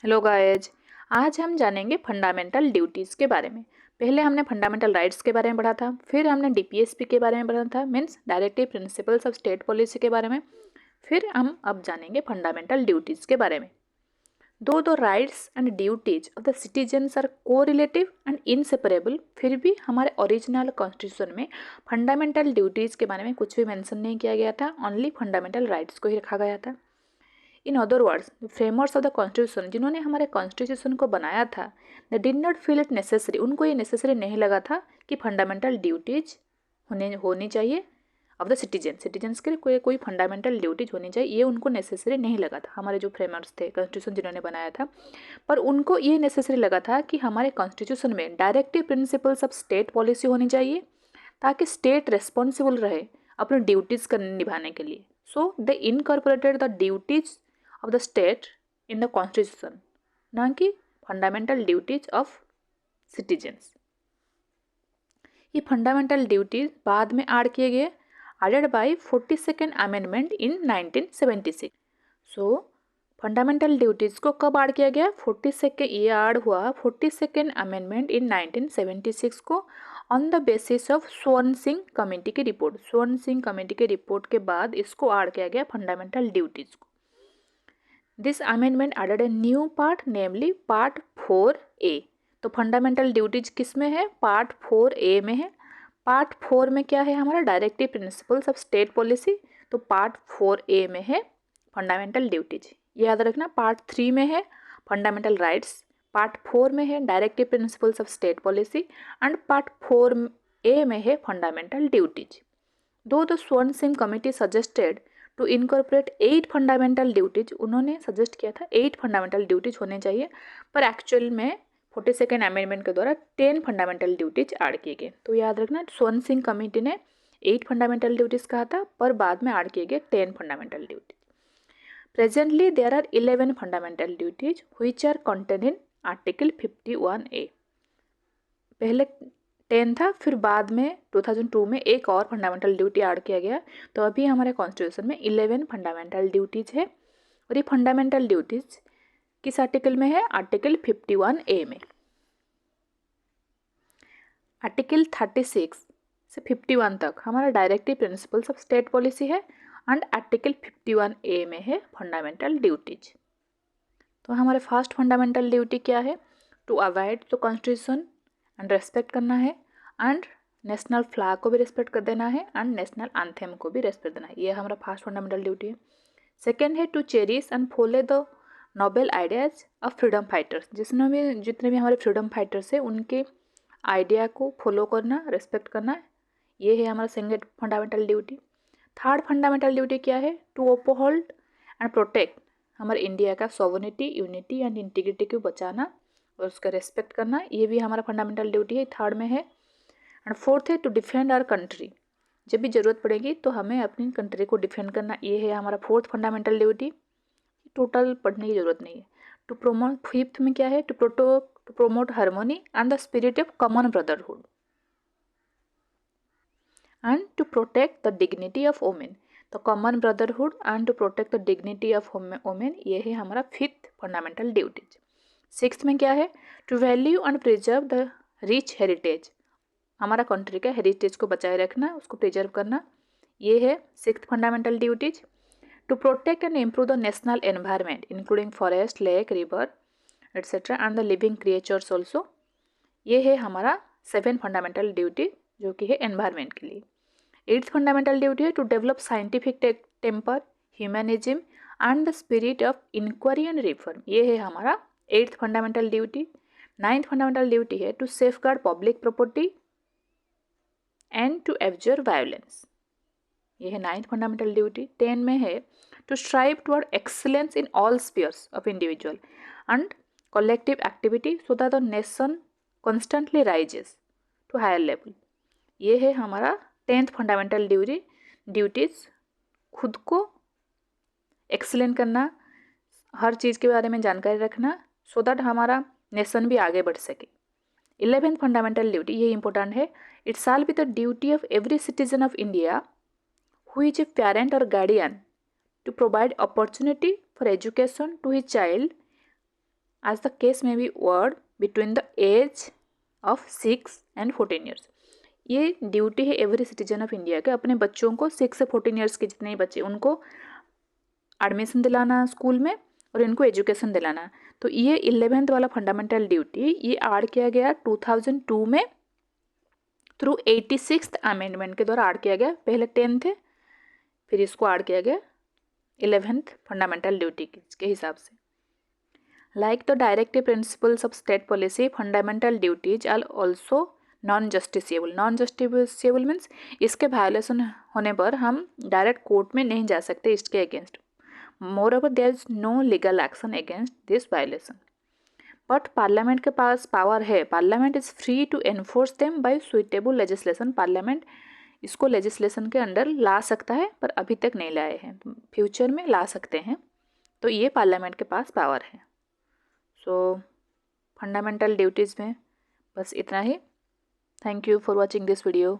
Hello guys, आज हम जानेंगे फंडामेंटल ड्यूटीज़ के बारे में। पहले हमने फंडामेंटल राइट्स के बारे में पढ़ा था, फिर हमने डीपीएसपी के बारे में पढ़ा था, means directive principles of state policy के बारे में। फिर हम अब जानेंगे फंडामेंटल ड्यूटीज़ के बारे में। Though rights and duties of the citizens are correlative and inseparable, फिर भी हमारे ओरिजिनल कॉन्स्टिट्यूशन में फंडामेंटल ड्यूटीज़ के बारे में कुछ भी मेंशन नहीं किया गया था, ओनली फंडामेंटल राइट्स को ही रखा गया था। In other words, framers of the constitution, जिन्होंने हमारे कॉन्स्टिट्यूशन को बनाया था, they did not feel it necessary, उनको ये नेसेसरी नहीं लगा था कि फंडामेंटल ड्यूटीज होनी चाहिए ऑफ द सिटीजन्स के लिए कोई फंडामेंटल ड्यूटीज होनी चाहिए, ये उनको नेसेसरी नहीं लगा था। हमारे जो फ्रेमर्स थे, कॉन्स्टिट्यूशन जिन्होंने बनाया था, पर उनको ये नेसेसरी लगा था कि हमारे कॉन्स्टिट्यूशन में directive principles of state policy होनी चाहिए, ताकि स्टेट रेस्पॉन्सिबल रहे अपनी ड्यूटीज़ निभाने के लिए। So they incorporated the duties of the state in the constitution, ना कि फंडामेंटल ड्यूटीज ऑफ सिटीजन्स। ये फंडामेंटल ड्यूटीज बाद में ऐड किए गए, added by 42nd amendment in 1976। So fundamental duties को कब ऐड किया गया? 42nd, ये ऐड हुआ 42nd अमेंडमेंट इन 1976 को, ऑन द बेसिस ऑफ स्वर्ण सिंह कमेटी की रिपोर्ट। स्वर्ण सिंह कमेटी के रिपोर्ट के बाद इसको ऐड किया गया फंडामेंटल ड्यूटीज़ को। This amendment added a new part, namely part 4A। तो फंडामेंटल ड्यूटीज किस में है? पार्ट 4A में है। पार्ट 4 में क्या है? हमारा directive principles of state policy. तो पार्ट 4A में है फंडामेंटल ड्यूटीज, याद रखना। पार्ट 3 में है फंडामेंटल राइट्स, पार्ट 4 में है directive principles of state policy, and part 4A में है fundamental duties. Though the Swaran Singh committee suggested to incorporate 8 fundamental duties, उन्होंने सजेस्ट किया था 8 फंडामेंटल ड्यूटीज होने चाहिए, पर एक्चुअल में 42nd अमेंडमेंट के द्वारा 10 फंडामेंटल ड्यूटीज ऐड किए गए। तो याद रखना, स्वर्ण सिंह कमेटी ने 8 फंडामेंटल ड्यूटीज कहा था, पर बाद में ऐड किए गए 10 fundamental duties. Presently there are 11 fundamental duties which are contained in article 51A। पहले 10 था, फिर बाद में 2002 में एक और फंडामेंटल ड्यूटी ऐड किया गया। तो अभी हमारे कॉन्स्टिट्यूशन में 11 फंडामेंटल ड्यूटीज़ है, और ये फंडामेंटल ड्यूटीज़ किस आर्टिकल में है? आर्टिकल 51A में। आर्टिकल 36 से 51 तक हमारा directive principles of state policy है, एंड आर्टिकल 51A में है फंडामेंटल ड्यूटीज। तो हमारे फर्स्ट फंडामेंटल ड्यूटी क्या है? To avoid the constitution and respect करना है, एंड नेशनल फ्लैग को भी रेस्पेक्ट कर देना है, एंड नेशनल एंथेम को भी रेस्पेक्ट देना है। ये हमारा फर्स्ट फंडामेंटल ड्यूटी है। सेकेंड है to cherish and follow the noble ideas of freedom fighters, जितने भी हमारे फ्रीडम फाइटर्स हैं उनके आइडिया को फॉलो करना, रेस्पेक्ट करना, ये है हमारा second fundamental duty. Third fundamental duty क्या है? टू अपहोल्ड एंड प्रोटेक्ट हमारे इंडिया का सॉवरेनिटी, यूनिटी एंड इंटीग्रिटी को बचाना और उसका रेस्पेक्ट करना, ये भी हमारा फंडामेंटल ड्यूटी है, थर्ड में है। एंड फोर्थ है टू डिफेंड आवर कंट्री, जब भी ज़रूरत पड़ेगी तो हमें अपनी कंट्री को डिफेंड करना, ये है हमारा फोर्थ फंडामेंटल ड्यूटी। टोटल पढ़ने की जरूरत नहीं है। टू प्रोमोट, फिफ्थ में क्या है? To promote harmony and the spirit of common brotherhood, and to protect the dignity of women. तो common brotherhood and to protect the dignity of women, ये है हमारा फिफ्थ फंडामेंटल ड्यूटीज। सिक्स्थ में क्या है? To value and preserve the rich heritage, हमारा country का heritage को बचाए रखना, उसको प्रिजर्व करना, ये है sixth fundamental duties. To protect and improve the national environment including forest, lake, river etcetera and the living creatures also, ये है हमारा सेवन फंडामेंटल ड्यूटी, जो कि है एनवायरनमेंट के लिए। एट्थ फंडामेंटल ड्यूटी है to develop scientific temper, humanism and the spirit of inquiry and reform, ये है हमारा eighth fundamental duty. Ninth fundamental duty है to safeguard public property and to abjure violence, ये है नाइन्थ फंडामेंटल ड्यूटी। 10 में है to strive toward excellence in all spheres of individual and collective activity so that the nation constantly rises to higher level, ये है हमारा 10th fundamental duties. खुद को excellent करना, हर चीज़ के बारे में जानकारी रखना, सो दैट हमारा नेशन भी आगे बढ़ सके। 11th फंडामेंटल ड्यूटी, ये इंपॉर्टेंट है, it shall be the duty of every citizen of India who is a parent or guardian to provide opportunity for education to his child as the case may be word between the age of 6 and 14 years। ये duty है every citizen of India के अपने बच्चों को 6 से 14 years के जितने बच्चे उनको एडमिशन दिलाना स्कूल में और इनको एजुकेशन दिलाना। तो ये 11th वाला फंडामेंटल ड्यूटी ये ऐड किया गया 2002 में थ्रू 86th अमेंडमेंट के द्वारा ऐड किया गया। पहले 10 थे, फिर इसको ऐड किया गया 11th फंडामेंटल ड्यूटी के हिसाब से। Like the directive principles of state policy, fundamental duties are also non justiciable. Non justiciable means इसके वायोलेशन होने पर हम डायरेक्ट कोर्ट में नहीं जा सकते इसके against. Moreover there is no legal action against this violation. But parliament के पास पावर है, parliament is free to enforce them by suitable legislation. Parliament इसको लेजिस्लेशन के अंडर ला सकता है पर अभी तक नहीं लाए हैं, फ्यूचर में ला सकते हैं। तो ये पार्लियामेंट के पास पावर है। सो फंडामेंटल ड्यूटीज़ में बस इतना ही। Thank you for watching this video.